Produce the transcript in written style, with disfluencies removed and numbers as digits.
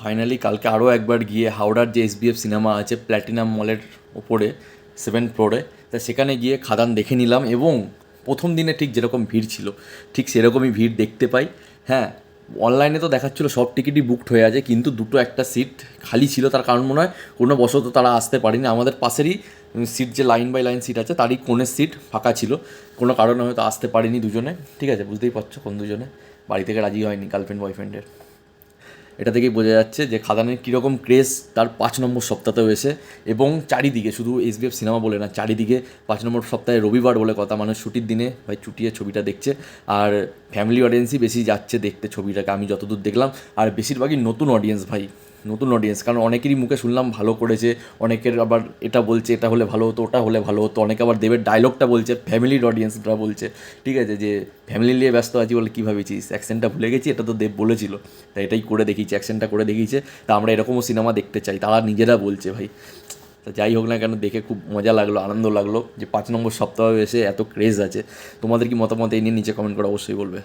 Finally কালকে আরও একবার গিয়ে হাওড়ার যে এসবিএফ সিনেমা আছে প্ল্যাটিনাম মলের ওপরে 7th ফ্লোরে, তা সেখানে গিয়ে খাদান দেখে নিলাম এবং প্রথম দিনে ঠিক যেরকম ভিড় ছিল ঠিক সেরকমই ভিড় দেখতে পাই। হ্যাঁ, অনলাইনে তো দেখাচ্ছিলো সব টিকিটই বুকড হয়ে আছে, কিন্তু দুটো একটা সিট খালি ছিল। তার কারণ মনে হয় কোনো বশত তারা আসতে পারেনি। আমাদের পাশেরই সিট, যে লাইন বাই লাইন সিট আছে তারই কোণের সিট ফাঁকা ছিল, কোনো কারণে হয়তো আসতে পারেনি দুজনে। ঠিক আছে, বুঝতেই পারছো কোন দুজনে, বাড়ি থেকে রাজি হয়নি গার্লফ্রেন্ড বয়ফ্রেন্ডের। এটা থেকেই বোঝা যাচ্ছে যে খাদানের কীরকম ক্রেজ তার 5 নম্বর সপ্তাহতেও এসে। এবং চারিদিকে, শুধু এসবিএফ সিনেমা বলে না, চারিদিকে 5 নম্বর সপ্তাহে রবিবার বলে কথা, মানুষ ছুটির দিনে ভাই চুটিয়ে ছবিটা দেখছে। আর ফ্যামিলি অডিয়েন্সই বেশি যাচ্ছে দেখতে ছবিটাকে, আমি যতদূর দেখলাম। আর বেশিরভাগই নতুন অডিয়েন্স ভাই, নতুন অডিয়েন্স। কারণ অনেকেরই মুখে শুনলাম ভালো করেছে, অনেকের আবার এটা বলছে এটা হলে ভালো হতো, ওটা হলে ভালো হতো। অনেকে আবার দেবের ডায়লগটা বলছে, ফ্যামিলির অডিয়েন্সরা বলছে, ঠিক আছে, যে ফ্যামিলি নিয়ে ব্যস্ত আছি বলে কী ভাবেছিস, অ্যাকসেন্টটা ভুলে গেছি, এটা তো দেব বলেছিল। তাই এটাই করে দেখিয়েছে, অ্যাকশনটা করে দেখিয়েছে। তা আমরা এরকমও সিনেমা দেখতে চাই, তারা নিজেরা বলছে ভাই। তা যাই হোক না কেন, দেখে খুব মজা লাগলো, আনন্দ লাগলো যে 5 নম্বর সপ্তাহে এসে এত ক্রেজ আছে। তোমাদের কি মতামত এই নিয়ে নিচে কমেন্ট করে অবশ্যই বলবে।